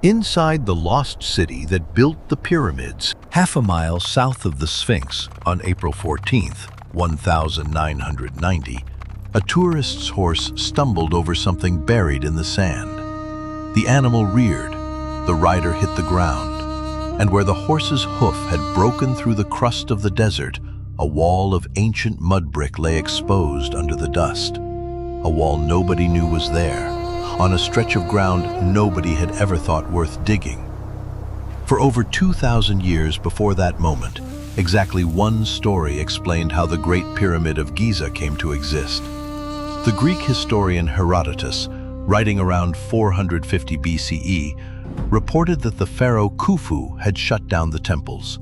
Inside the lost city that built the pyramids, half a mile south of the Sphinx, on April 14th, 1990, a tourist's horse stumbled over something buried in the sand. The animal reared, the rider hit the ground, and where the horse's hoof had broken through the crust of the desert, a wall of ancient mud brick lay exposed under the dust. A wall nobody knew was there, on a stretch of ground nobody had ever thought worth digging. For over 2,000 years before that moment, exactly one story explained how the Great Pyramid of Giza came to exist. The Greek historian Herodotus, writing around 450 BCE, reported that the pharaoh Khufu had shut down the temples,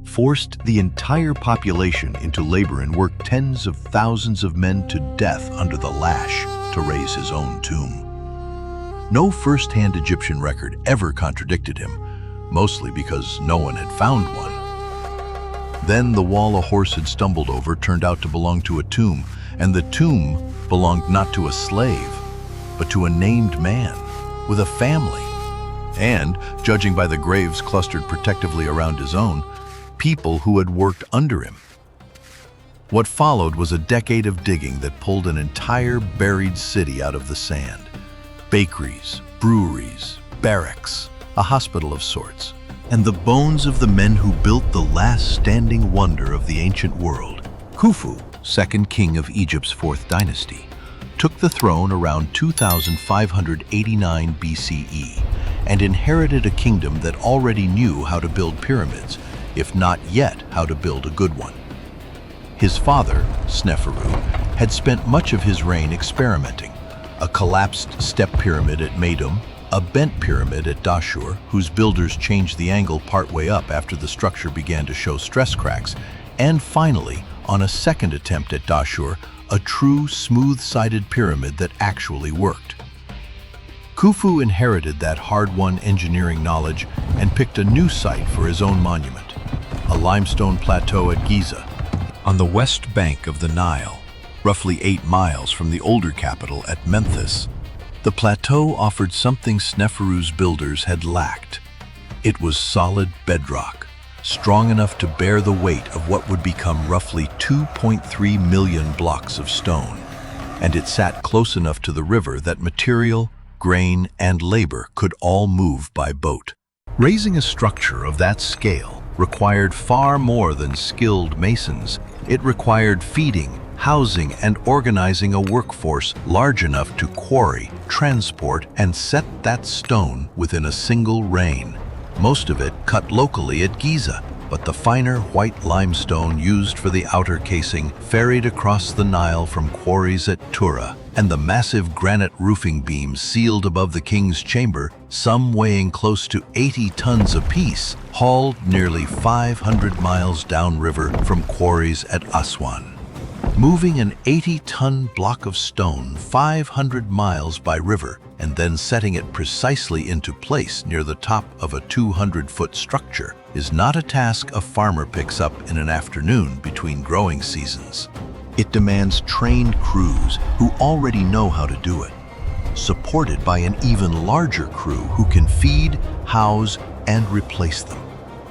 forced the entire population into labor and worked tens of thousands of men to death under the lash to raise his own tomb. No first-hand Egyptian record ever contradicted him, mostly because no one had found one. Then the wall a horse had stumbled over turned out to belong to a tomb, and the tomb belonged not to a slave, but to a named man with a family. And, judging by the graves clustered protectively around his own, people who had worked under him. What followed was a decade of digging that pulled an entire buried city out of the sand. Bakeries, breweries, barracks, a hospital of sorts, and the bones of the men who built the last standing wonder of the ancient world. Khufu, second king of Egypt's fourth dynasty, took the throne around 2589 BCE and inherited a kingdom that already knew how to build pyramids, if not yet how to build a good one. His father, Sneferu, had spent much of his reign experimenting. A collapsed step pyramid at Meidum, a bent pyramid at Dashur, whose builders changed the angle partway up after the structure began to show stress cracks, and finally, on a second attempt at Dashur, a true smooth-sided pyramid that actually worked. Khufu inherited that hard-won engineering knowledge and picked a new site for his own monument, a limestone plateau at Giza, on the west bank of the Nile, roughly 8 miles from the older capital at Memphis. The plateau offered something Sneferu's builders had lacked. It was solid bedrock, strong enough to bear the weight of what would become roughly 2.3 million blocks of stone, and it sat close enough to the river that material, grain, and labor could all move by boat. Raising a structure of that scale required far more than skilled masons. It required feeding, housing, and organizing a workforce large enough to quarry, transport, and set that stone within a single rain. Most of it cut locally at Giza, but the finer white limestone used for the outer casing ferried across the Nile from quarries at Tura, and the massive granite roofing beams sealed above the king's chamber, some weighing close to 80 tons apiece, hauled nearly 500 miles downriver from quarries at Aswan. Moving an 80-ton block of stone 500 miles by river and then setting it precisely into place near the top of a 200-foot structure is not a task a farmer picks up in an afternoon between growing seasons. It demands trained crews who already know how to do it, supported by an even larger crew who can feed, house, and replace them.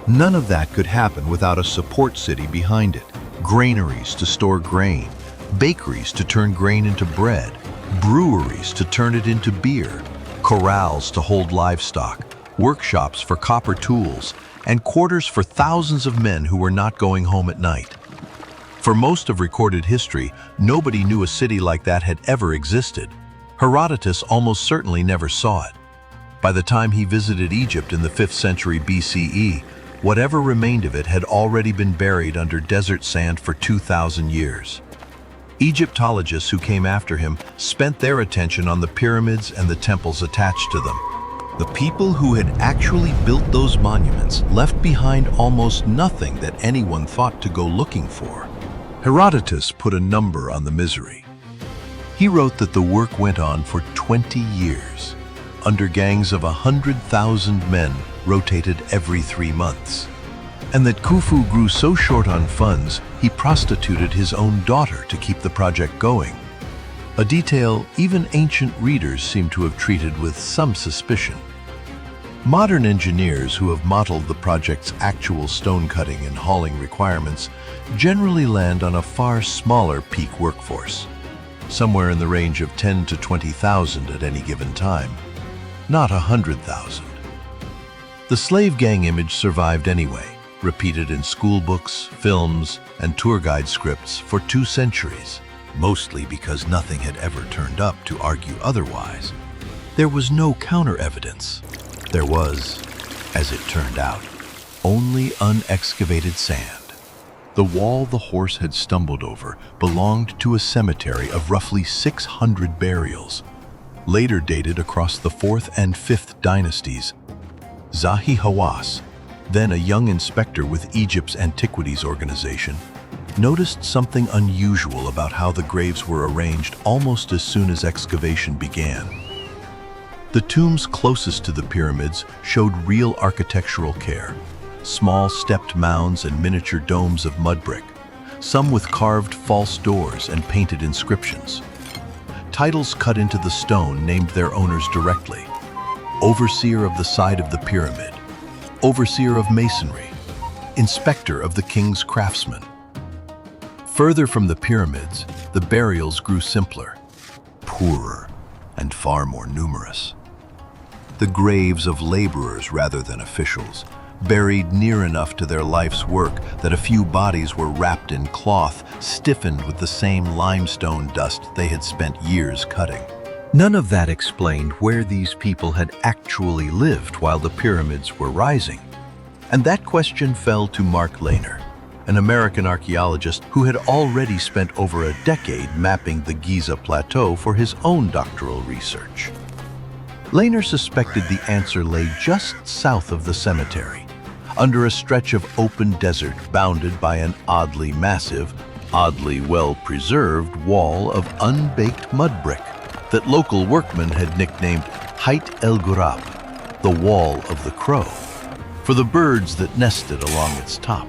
None of that could happen without a support city behind it. Granaries to store grain, bakeries to turn grain into bread, breweries to turn it into beer, corrals to hold livestock, workshops for copper tools, and quarters for thousands of men who were not going home at night. For most of recorded history, nobody knew a city like that had ever existed. Herodotus almost certainly never saw it. By the time he visited Egypt in the 5th century BCE, whatever remained of it had already been buried under desert sand for 2,000 years. Egyptologists who came after him spent their attention on the pyramids and the temples attached to them. The people who had actually built those monuments left behind almost nothing that anyone thought to go looking for. Herodotus put a number on the misery. He wrote that the work went on for 20 years, under gangs of 100,000 men rotated every 3 months, and that Khufu grew so short on funds he prostituted his own daughter to keep the project going, a detail even ancient readers seem to have treated with some suspicion. Modern engineers who have modeled the project's actual stone cutting and hauling requirements generally land on a far smaller peak workforce, somewhere in the range of 10 to 20,000 at any given time, not 100,000. The slave gang image survived anyway, repeated in school books, films, and tour guide scripts for 2 centuries, mostly because nothing had ever turned up to argue otherwise. There was no counter-evidence. There was, as it turned out, only unexcavated sand. The wall the horse had stumbled over belonged to a cemetery of roughly 600 burials, later dated across the 4th and 5th dynasties. Zahi Hawass, then a young inspector with Egypt's Antiquities Organization, noticed something unusual about how the graves were arranged almost as soon as excavation began. The tombs closest to the pyramids showed real architectural care, small stepped mounds and miniature domes of mud brick, some with carved false doors and painted inscriptions. Titles cut into the stone named their owners directly: Overseer of the side of the pyramid, Overseer of masonry, Inspector of the king's craftsmen. Further from the pyramids, the burials grew simpler, poorer, and far more numerous. The graves of laborers rather than officials, buried near enough to their life's work that a few bodies were wrapped in cloth, stiffened with the same limestone dust they had spent years cutting. None of that explained where these people had actually lived while the pyramids were rising. And that question fell to Mark Lehner, an American archaeologist who had already spent over a decade mapping the Giza Plateau for his own doctoral research. Lehner suspected the answer lay just south of the cemetery, under a stretch of open desert bounded by an oddly massive, oddly well-preserved wall of unbaked mud brick that local workmen had nicknamed Hayt el Ghurab, the Wall of the Crow, for the birds that nested along its top.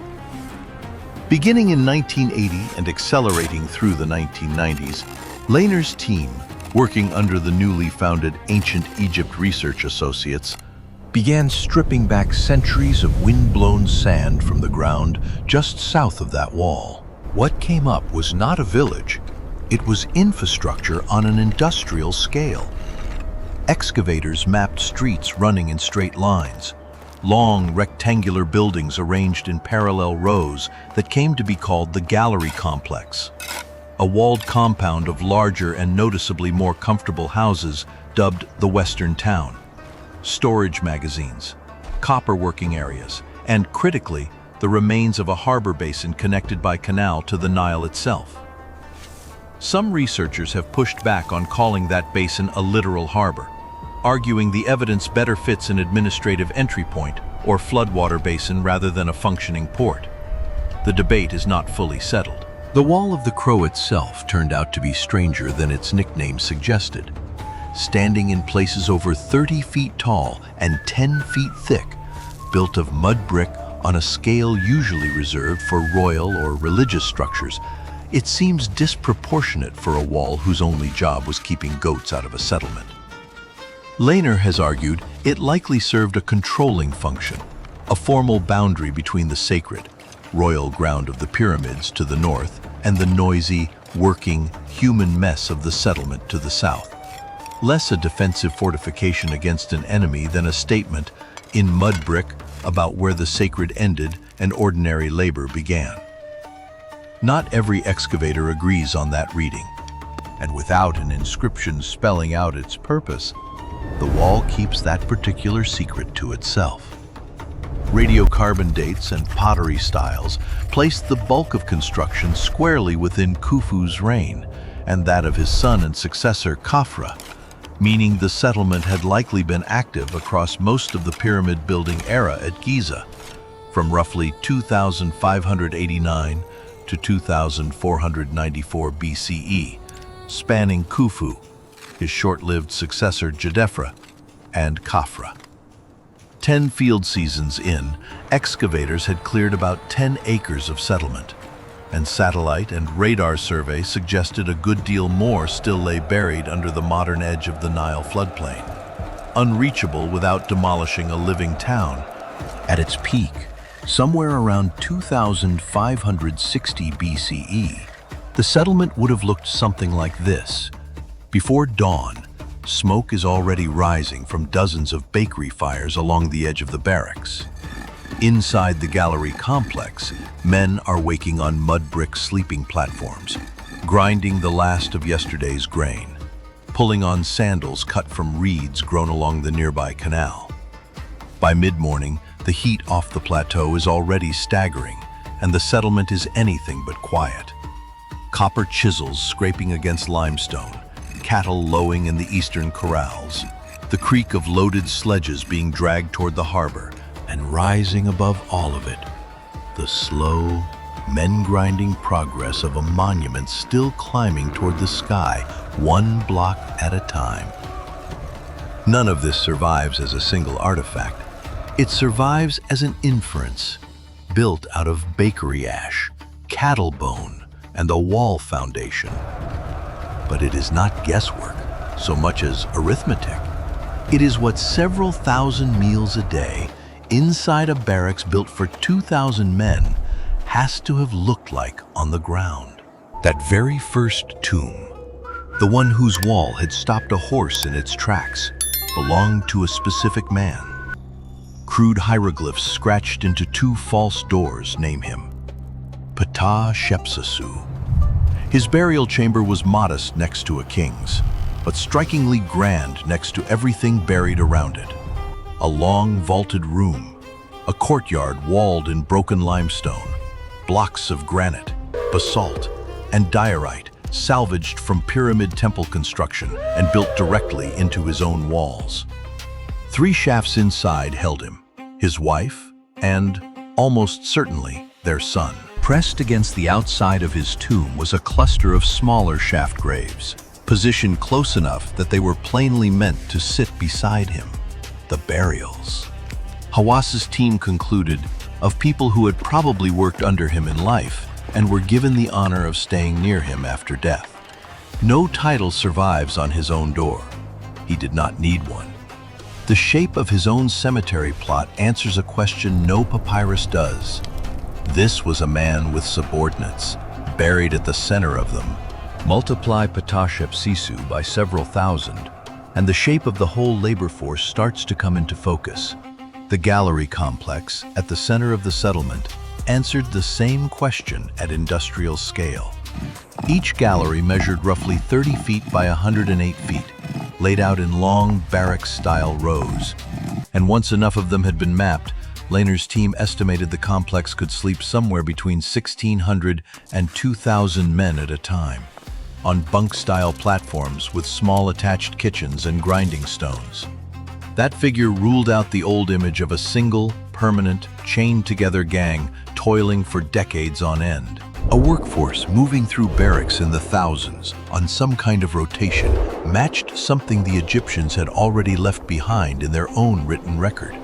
Beginning in 1980 and accelerating through the 1990s, Lehner's team, working under the newly founded Ancient Egypt Research Associates, began stripping back centuries of wind-blown sand from the ground just south of that wall. What came up was not a village, it was infrastructure on an industrial scale. Excavators mapped streets running in straight lines, long rectangular buildings arranged in parallel rows that came to be called the gallery complex, a walled compound of larger and noticeably more comfortable houses dubbed the Western Town, storage magazines, copper working areas, and critically, the remains of a harbor basin connected by canal to the Nile itself. Some researchers have pushed back on calling that basin a literal harbor, arguing the evidence better fits an administrative entry point or floodwater basin rather than a functioning port. The debate is not fully settled. The Wall of the Crow itself turned out to be stranger than its nickname suggested. Standing in places over 30 feet tall and 10 feet thick, built of mud brick on a scale usually reserved for royal or religious structures, it seems disproportionate for a wall whose only job was keeping goats out of a settlement. Lehner has argued it likely served a controlling function, a formal boundary between the sacred, royal ground of the pyramids to the north and the noisy, working, human mess of the settlement to the south. Less a defensive fortification against an enemy than a statement in mud brick about where the sacred ended and ordinary labor began. Not every excavator agrees on that reading, and without an inscription spelling out its purpose, the wall keeps that particular secret to itself. Radiocarbon dates and pottery styles placed the bulk of construction squarely within Khufu's reign and that of his son and successor Khafra, meaning the settlement had likely been active across most of the pyramid building era at Giza, from roughly 2589 to 2494 BCE, spanning Khufu, his short-lived successor Jedefra, and Khafra. 10 field seasons in, excavators had cleared about 10 acres of settlement, and satellite and radar survey suggested a good deal more still lay buried under the modern edge of the Nile floodplain. unreachable without demolishing a living town. At its peak, somewhere around 2560 BCE, the settlement would have looked something like this. Before dawn, smoke is already rising from dozens of bakery fires along the edge of the barracks. Inside the gallery complex, men are waking on mud brick sleeping platforms, grinding the last of yesterday's grain, pulling on sandals cut from reeds grown along the nearby canal. By mid-morning, the heat off the plateau is already staggering, and the settlement is anything but quiet. Copper chisels scraping against limestone, cattle lowing in the eastern corrals, the creak of loaded sledges being dragged toward the harbor, and rising above all of it, the slow, men-grinding progress of a monument still climbing toward the sky, one block at a time. None of this survives as a single artifact. It survives as an inference, built out of bakery ash, cattle bone, and the wall foundation. But it is not guesswork so much as arithmetic. It is what several thousand meals a day inside a barracks built for 2,000 men has to have looked like on the ground. That very first tomb, the one whose wall had stopped a horse in its tracks, belonged to a specific man. Crude hieroglyphs scratched into two false doors name him Ptah Shepsesu. His burial chamber was modest next to a king's, but strikingly grand next to everything buried around it. A long vaulted room, a courtyard walled in broken limestone, blocks of granite, basalt, and diorite salvaged from pyramid temple construction and built directly into his own walls. 3 shafts inside held him, his wife, and, almost certainly, their son. Pressed against the outside of his tomb was a cluster of smaller shaft graves, positioned close enough that they were plainly meant to sit beside him. The burials. Hawas's team concluded of people who had probably worked under him in life and were given the honor of staying near him after death. No title survives on his own door. He did not need one. The shape of his own cemetery plot answers a question no papyrus does. This was a man with subordinates, buried at the center of them. Multiply Ptah Shepsesu by several thousand, and the shape of the whole labor force starts to come into focus. The gallery complex, at the center of the settlement, answered the same question at industrial scale. Each gallery measured roughly 30 feet by 108 feet, laid out in long barrack-style rows. And once enough of them had been mapped, Lehner's team estimated the complex could sleep somewhere between 1,600 and 2,000 men at a time, on bunk-style platforms with small attached kitchens and grinding stones. That figure ruled out the old image of a single, permanent, chained-together gang toiling for decades on end. A workforce moving through barracks in the thousands on some kind of rotation matched something the Egyptians had already left behind in their own written record: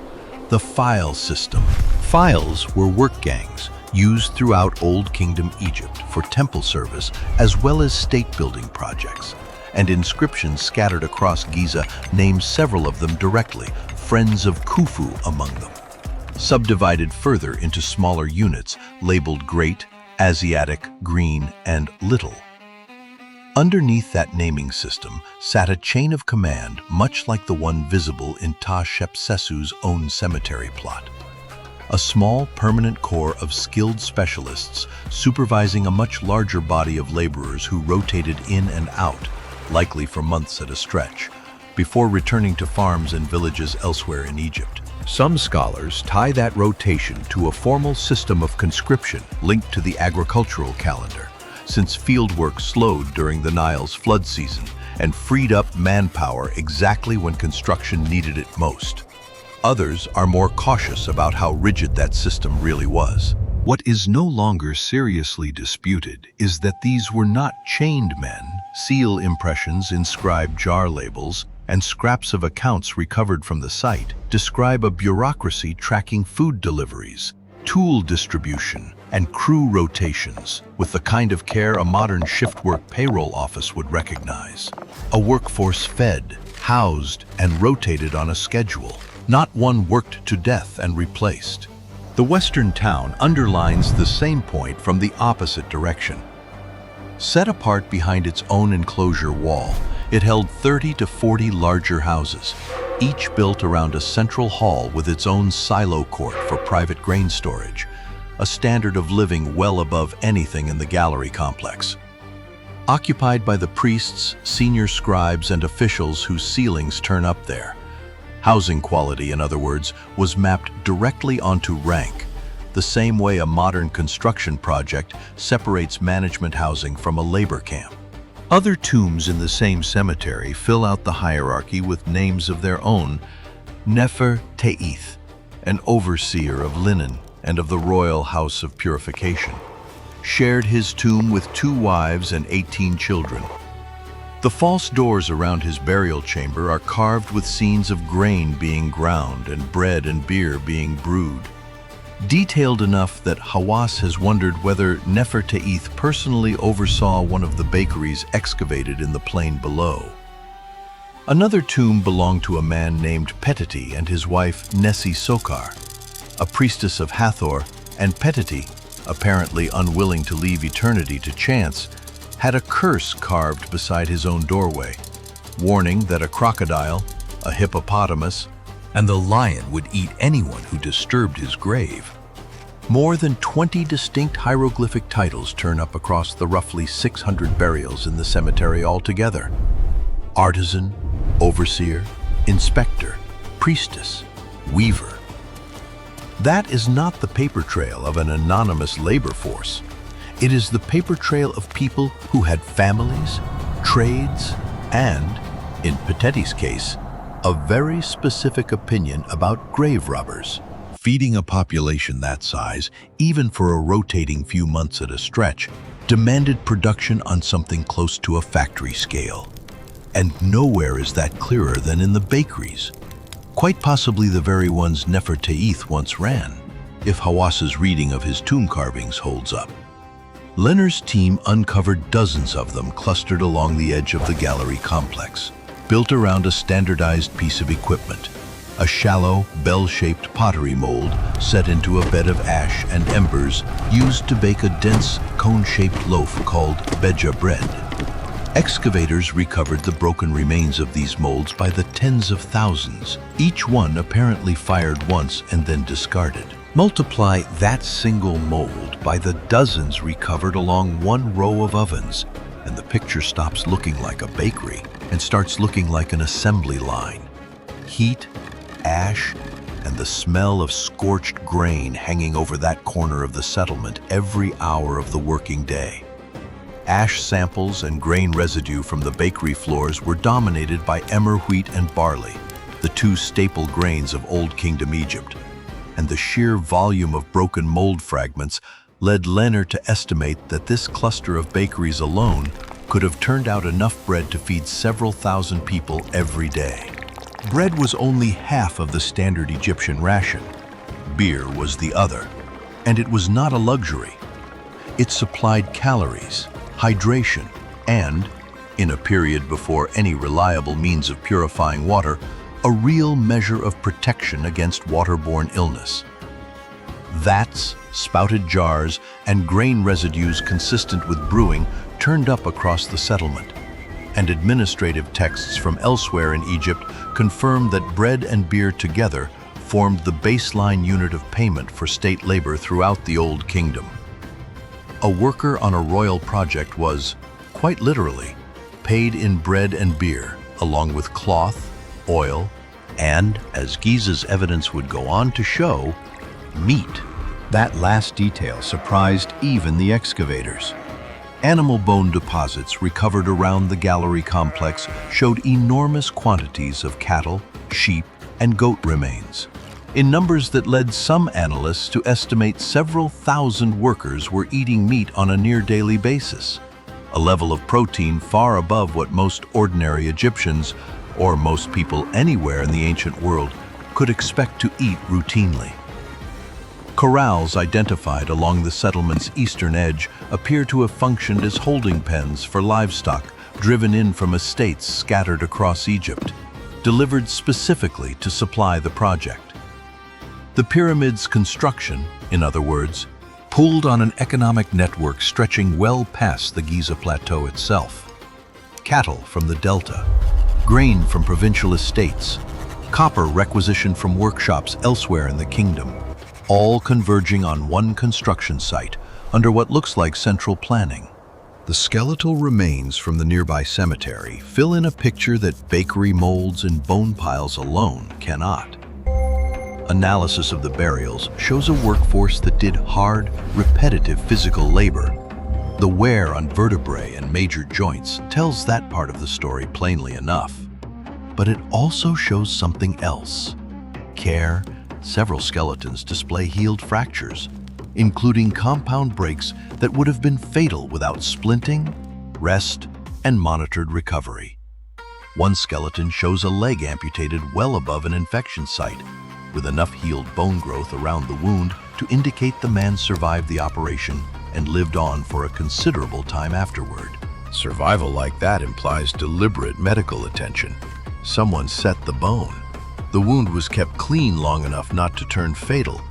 the file system. Files were work gangs used throughout Old Kingdom Egypt for temple service as well as state-building projects, and inscriptions scattered across Giza name several of them directly, Friends of Khufu among them. Subdivided further into smaller units labeled Great, Asiatic, Green, and Little. Underneath that naming system sat a chain of command much like the one visible in Ptah Shepsesu's own cemetery plot. A small permanent corps of skilled specialists supervising a much larger body of laborers who rotated in and out, likely for months at a stretch, before returning to farms and villages elsewhere in Egypt. Some scholars tie that rotation to a formal system of conscription linked to the agricultural calendar, since fieldwork slowed during the Nile's flood season and freed up manpower exactly when construction needed it most. Others are more cautious about how rigid that system really was. What is no longer seriously disputed is that these were not chained men. Seal impressions, inscribed jar labels, and scraps of accounts recovered from the site describe a bureaucracy tracking food deliveries, tool distribution, and crew rotations with the kind of care a modern shift work payroll office would recognize. A workforce fed, housed and rotated on a schedule. Not one worked to death and replaced. The western town underlines the same point from the opposite direction. Set apart behind its own enclosure wall, it held 30 to 40 larger houses, each built around a central hall with its own silo court for private grain storage, a standard of living well above anything in the gallery complex. Occupied by the priests, senior scribes, and officials whose ceilings turn up there. Housing quality, in other words, was mapped directly onto rank, the same way a modern construction project separates management housing from a labor camp. Other tombs in the same cemetery fill out the hierarchy with names of their own. Nefer-Teith, an overseer of linen and of the royal house of purification, shared his tomb with 2 wives and 18 children. The false doors around his burial chamber are carved with scenes of grain being ground and bread and beer being brewed. Detailed enough that Hawass has wondered whether Nefer-Teith personally oversaw one of the bakeries excavated in the plain below. Another tomb belonged to a man named Petiti and his wife Nessie Sokar, a priestess of Hathor, and Petiti, apparently unwilling to leave eternity to chance, had a curse carved beside his own doorway, warning that a crocodile, a hippopotamus, and the lion would eat anyone who disturbed his grave. More than 20 distinct hieroglyphic titles turn up across the roughly 600 burials in the cemetery altogether. Artisan, overseer, inspector, priestess, weaver. That is not the paper trail of an anonymous labor force. It is the paper trail of people who had families, trades, and, in Peteti's case, a very specific opinion about grave robbers. Feeding a population that size, even for a rotating few months at a stretch, demanded production on something close to a factory scale. And nowhere is that clearer than in the bakeries. Quite possibly the very ones Nefer-Teith once ran, if Hawass's reading of his tomb carvings holds up. Leonard's team uncovered dozens of them clustered along the edge of the gallery complex, built around a standardized piece of equipment, a shallow, bell-shaped pottery mold set into a bed of ash and embers used to bake a dense, cone-shaped loaf called beja bread. Excavators recovered the broken remains of these molds by the tens of thousands, each one apparently fired once and then discarded. Multiply that single mold by the dozens recovered along one row of ovens, and the picture stops looking like a bakery and starts looking like an assembly line. Heat, ash, and the smell of scorched grain hanging over that corner of the settlement every hour of the working day. Ash samples and grain residue from the bakery floors were dominated by emmer wheat and barley, the 2 staple grains of Old Kingdom Egypt, and the sheer volume of broken mold fragments led Leonard to estimate that this cluster of bakeries alone could have turned out enough bread to feed several thousand people every day. Bread was only half of the standard Egyptian ration. Beer was the other, and it was not a luxury. It supplied calories, hydration, and, in a period before any reliable means of purifying water, a real measure of protection against waterborne illness. Vats, spouted jars, and grain residues consistent with brewing turned up across the settlement, and administrative texts from elsewhere in Egypt confirm that bread and beer together formed the baseline unit of payment for state labor throughout the Old Kingdom. A worker on a royal project was, quite literally, paid in bread and beer, along with cloth, oil, and, as Giza's evidence would go on to show, meat. That last detail surprised even the excavators. Animal bone deposits recovered around the gallery complex showed enormous quantities of cattle, sheep, and goat remains, in numbers that led some analysts to estimate several thousand workers were eating meat on a near-daily basis, a level of protein far above what most ordinary Egyptians, or most people anywhere in the ancient world, could expect to eat routinely. Corrals identified along the settlement's eastern edge appear to have functioned as holding pens for livestock driven in from estates scattered across Egypt. delivered specifically to supply the project. The pyramid's construction, in other words, pulled on an economic network stretching well past the Giza Plateau itself. Cattle from the delta, grain from provincial estates, copper requisitioned from workshops elsewhere in the kingdom, all converging on one construction site under what looks like central planning. The skeletal remains from the nearby cemetery fill in a picture that bakery molds and bone piles alone cannot. Analysis of the burials shows a workforce that did hard, repetitive physical labor. The wear on vertebrae and major joints tells that part of the story plainly enough. But it also shows something else. Care. Several skeletons display healed fractures, including compound breaks that would have been fatal without splinting, rest, and monitored recovery. One skeleton shows a leg amputated well above an infection site, with enough healed bone growth around the wound to indicate the man survived the operation and lived on for a considerable time afterward. Survival like that implies deliberate medical attention. Someone set the bone. The wound was kept clean long enough not to turn fatal,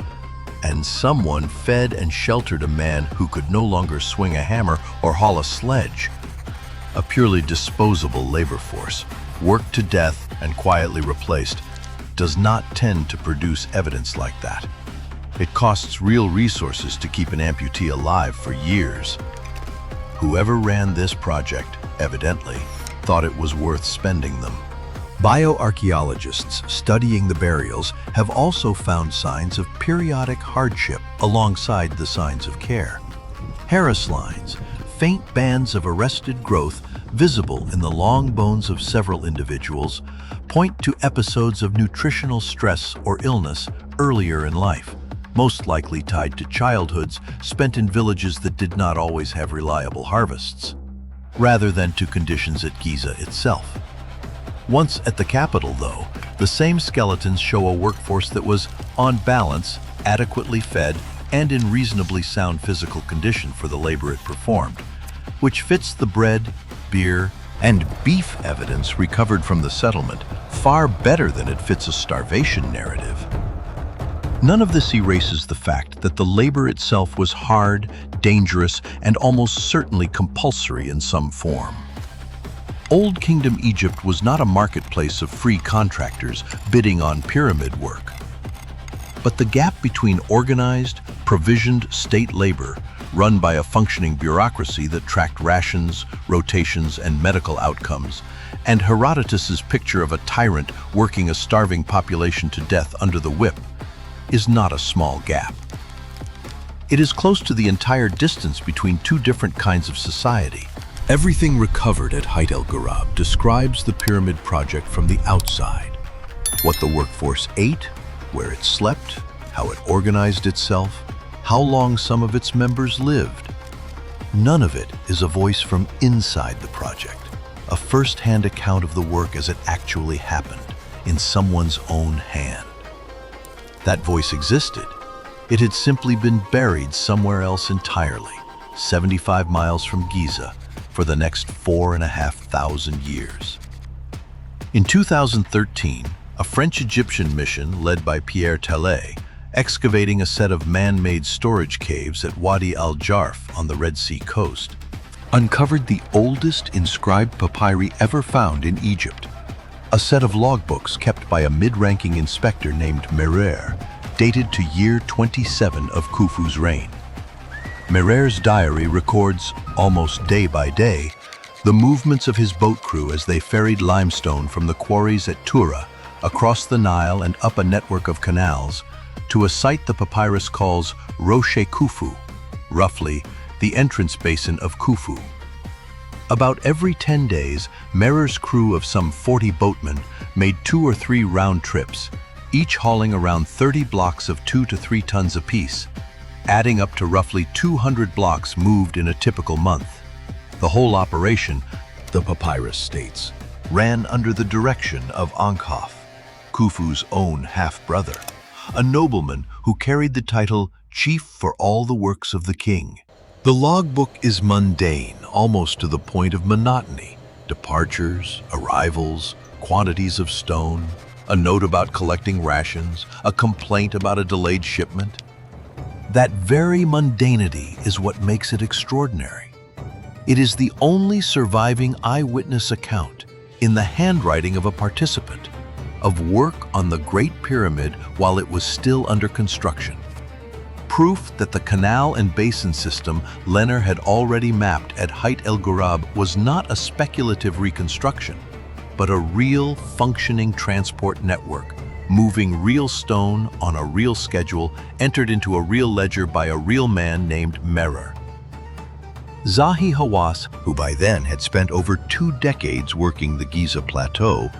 and someone fed and sheltered a man who could no longer swing a hammer or haul a sledge. A purely disposable labor force, worked to death and quietly replaced, does not tend to produce evidence like that. It costs real resources to keep an amputee alive for years. Whoever ran this project, evidently, thought it was worth spending them. Bioarchaeologists studying the burials have also found signs of periodic hardship alongside the signs of care. Harris lines, faint bands of arrested growth visible in the long bones of several individuals, point to episodes of nutritional stress or illness earlier in life, most likely tied to childhoods spent in villages that did not always have reliable harvests, rather than to conditions at Giza itself. Once at the capital, though, the same skeletons show a workforce that was, on balance, adequately fed and in reasonably sound physical condition for the labor it performed, which fits the bread, beer, and beef evidence recovered from the settlement far better than it fits a starvation narrative. None of this erases the fact that the labor itself was hard, dangerous, and almost certainly compulsory in some form. Old Kingdom Egypt was not a marketplace of free contractors bidding on pyramid work. But the gap between organized, provisioned state labor, run by a functioning bureaucracy that tracked rations, rotations, and medical outcomes, and Herodotus's picture of a tyrant working a starving population to death under the whip, is not a small gap. It is close to the entire distance between two different kinds of society. Everything recovered at Height El Ghurab describes the pyramid project from the outside. What the workforce ate, where it slept, how it organized itself, how long some of its members lived. None of it is a voice from inside the project, a first-hand account of the work as it actually happened, in someone's own hand. That voice existed. It had simply been buried somewhere else entirely, 75 miles from Giza, for the next 4,500 years. In 2013, a French-Egyptian mission led by Pierre Tellet, excavating a set of man-made storage caves at Wadi al-Jarf on the Red Sea coast, uncovered the oldest inscribed papyri ever found in Egypt, a set of logbooks kept by a mid-ranking inspector named Merer, dated to year 27 of Khufu's reign. Merer's diary records, almost day by day, the movements of his boat crew as they ferried limestone from the quarries at Tura, across the Nile and up a network of canals, to a site the papyrus calls Roche Khufu, roughly the entrance basin of Khufu. About every 10 days, Merer's crew of some 40 boatmen made 2 or 3 round trips, each hauling around 30 blocks of 2 to 3 tons apiece, adding up to roughly 200 blocks moved in a typical month. The whole operation, the papyrus states, ran under the direction of Ankhof, Khufu's own half-brother, a nobleman who carried the title Chief for all the works of the king. The logbook is mundane, almost to the point of monotony. Departures, arrivals, quantities of stone, a note about collecting rations, a complaint about a delayed shipment. That very mundanity is what makes it extraordinary. It is the only surviving eyewitness account, in the handwriting of a participant, of work on the Great Pyramid while it was still under construction. Proof that the canal and basin system Leonard had already mapped at Height El Ghurab was not a speculative reconstruction, but a real functioning transport network, moving real stone on a real schedule, entered into a real ledger by a real man named Merer. Zahi Hawass, who by then had spent over 2 decades working the Giza Plateau,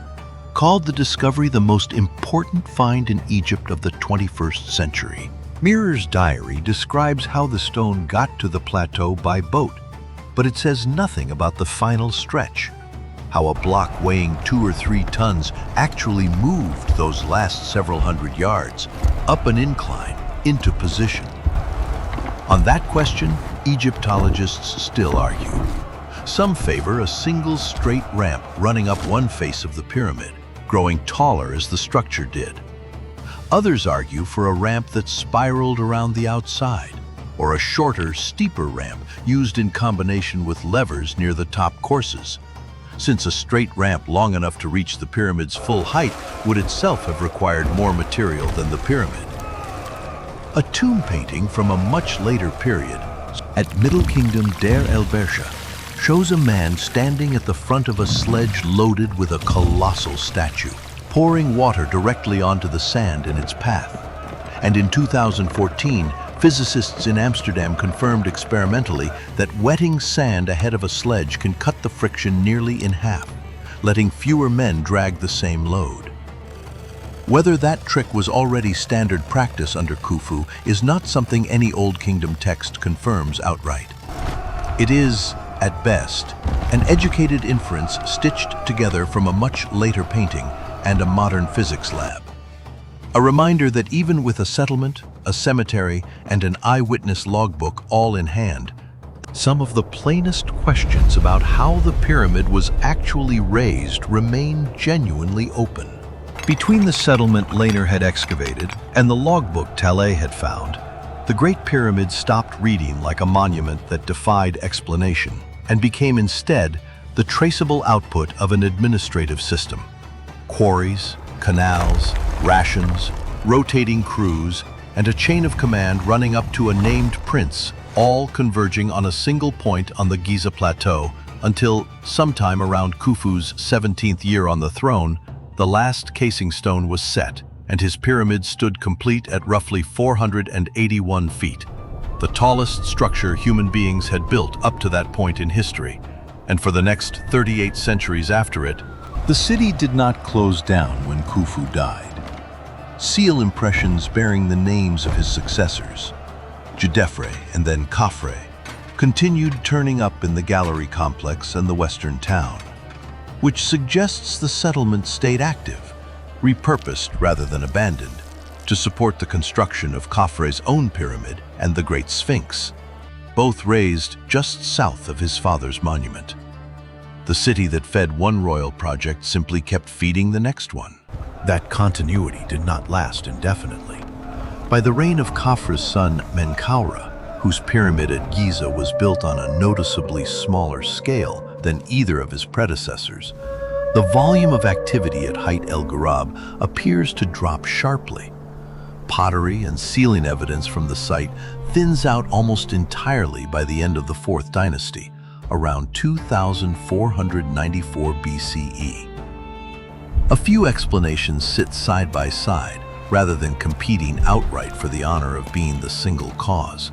called the discovery the most important find in Egypt of the 21st century. Merer's diary describes how the stone got to the plateau by boat, but it says nothing about the final stretch, how a block weighing 2 or 3 tons actually moved those last several hundred yards, up an incline, into position. On that question, Egyptologists still argue. Some favor a single straight ramp running up one face of the pyramid, growing taller as the structure did. Others argue for a ramp that spiraled around the outside, or a shorter, steeper ramp used in combination with levers near the top courses, since a straight ramp long enough to reach the pyramid's full height would itself have required more material than the pyramid. A tomb painting from a much later period, at Middle Kingdom Deir el-Bersha, shows a man standing at the front of a sledge loaded with a colossal statue, pouring water directly onto the sand in its path. And in 2014, physicists in Amsterdam confirmed experimentally that wetting sand ahead of a sledge can cut the friction nearly in half, letting fewer men drag the same load. Whether that trick was already standard practice under Khufu is not something any Old Kingdom text confirms outright. It is, at best, an educated inference stitched together from a much later painting and a modern physics lab. A reminder that even with a settlement, a cemetery, and an eyewitness logbook all in hand, some of the plainest questions about how the pyramid was actually raised remain genuinely open. Between the settlement Leonard had excavated and the logbook Tallet had found, the Great Pyramid stopped reading like a monument that defied explanation and became instead the traceable output of an administrative system. Quarries, canals, rations, rotating crews, and a chain of command running up to a named prince, all converging on a single point on the Giza Plateau until, sometime around Khufu's 17th year on the throne, the last casing stone was set, and his pyramid stood complete at roughly 481 feet, the tallest structure human beings had built up to that point in history, and for the next 38 centuries after it. The city did not close down when Khufu died. Seal impressions bearing the names of his successors, Djedefre and then Khafre, continued turning up in the gallery complex and the western town, which suggests the settlement stayed active, repurposed rather than abandoned, to support the construction of Khafre's own pyramid and the Great Sphinx, both raised just south of his father's monument. The city that fed one royal project simply kept feeding the next one. That continuity did not last indefinitely. By the reign of Khafre's son Menkaura, whose pyramid at Giza was built on a noticeably smaller scale than either of his predecessors, the volume of activity at Height El Ghurab appears to drop sharply. Pottery and sealing evidence from the site thins out almost entirely by the end of the 4th dynasty, around 2494 BCE. A few explanations sit side by side, rather than competing outright for the honor of being the single cause.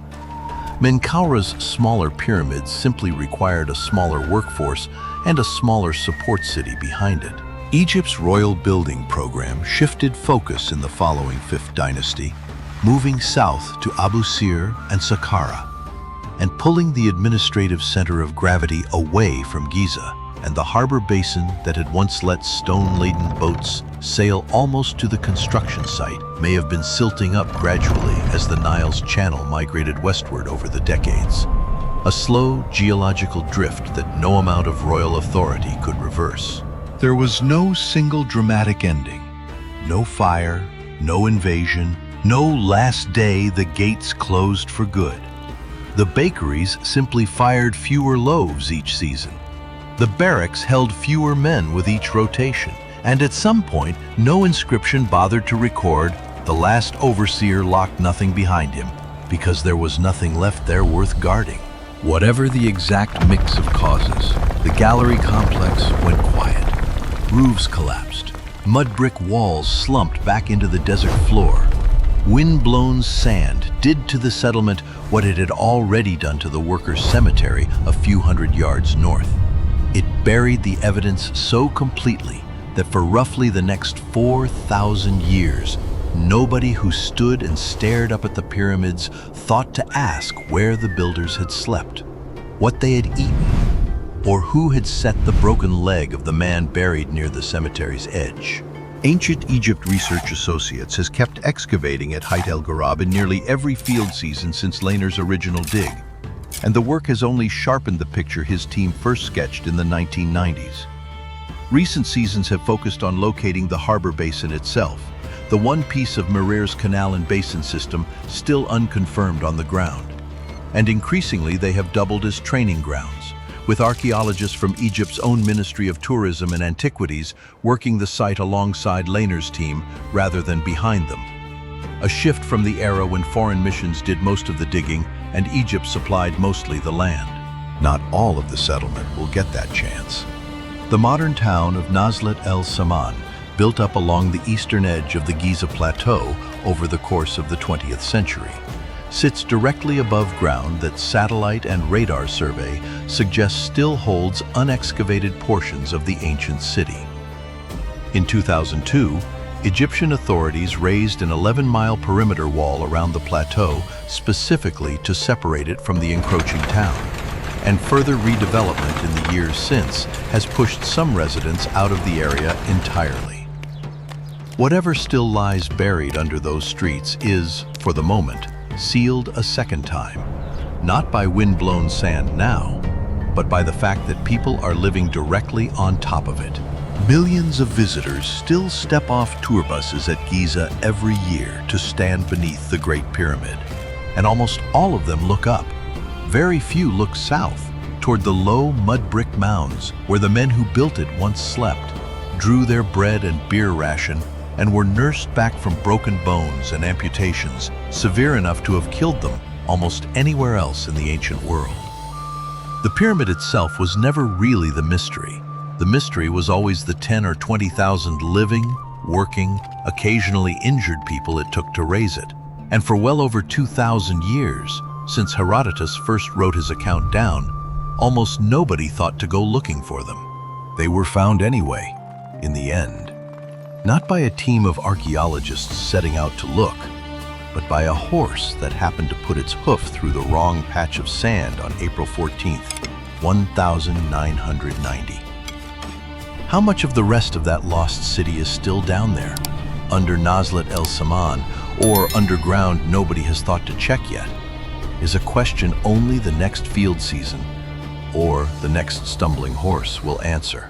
Menkaura's smaller pyramids simply required a smaller workforce and a smaller support city behind it. Egypt's royal building program shifted focus in the following 5th dynasty, moving south to Abu Sir and Saqqara, and pulling the administrative center of gravity away from Giza and the harbor basin that had once let stone-laden boats sail almost to the construction site may have been silting up gradually as the Nile's channel migrated westward over the decades, a slow geological drift that no amount of royal authority could reverse. There was no single dramatic ending. No fire, no invasion, no last day the gates closed for good. The bakeries simply fired fewer loaves each season. The barracks held fewer men with each rotation, and at some point, no inscription bothered to record the last overseer locked nothing behind him, because there was nothing left there worth guarding. Whatever the exact mix of causes, the gallery complex went quiet. Roofs collapsed. Mud brick walls slumped back into the desert floor. Wind-blown sand did to the settlement what it had already done to the workers' cemetery a few hundred yards north. It buried the evidence so completely that for roughly the next 4,000 years, nobody who stood and stared up at the pyramids thought to ask where the builders had slept, what they had eaten, or who had set the broken leg of the man buried near the cemetery's edge. Ancient Egypt Research Associates has kept excavating at Hayt El Ghurab in nearly every field season since Lehner's original dig, and the work has only sharpened the picture his team first sketched in the 1990s. Recent seasons have focused on locating the harbor basin itself, the one piece of Mehrer's canal and basin system still unconfirmed on the ground. And increasingly they have doubled as training grounds, with archaeologists from Egypt's own Ministry of Tourism and Antiquities working the site alongside Lehner's team rather than behind them. A shift from the era when foreign missions did most of the digging and Egypt supplied mostly the land. Not all of the settlement will get that chance. The modern town of Nazlet El Saman, built up along the eastern edge of the Giza Plateau over the course of the 20th century, sits directly above ground that satellite and radar survey suggests still holds unexcavated portions of the ancient city. In 2002, Egyptian authorities raised an 11-mile perimeter wall around the plateau specifically to separate it from the encroaching town, and further redevelopment in the years since has pushed some residents out of the area entirely. Whatever still lies buried under those streets is, for the moment, sealed a second time, not by wind-blown sand now, but by the fact that people are living directly on top of it. Millions of visitors still step off tour buses at Giza every year to stand beneath the Great Pyramid, and almost all of them look up. Very few look south, toward the low mud brick mounds where the men who built it once slept, drew their bread and beer ration, and were nursed back from broken bones and amputations severe enough to have killed them almost anywhere else in the ancient world. The pyramid itself was never really the mystery. The mystery was always the 10 or 20,000 living, working, occasionally injured people it took to raise it. And for well over 2,000 years, since Herodotus first wrote his account down, almost nobody thought to go looking for them. They were found anyway, in the end. Not by a team of archaeologists setting out to look, but by a horse that happened to put its hoof through the wrong patch of sand on April 14th, 1990. How much of the rest of that lost city is still down there, under Nazlet El Saman, or underground nobody has thought to check yet, is a question only the next field season or the next stumbling horse will answer.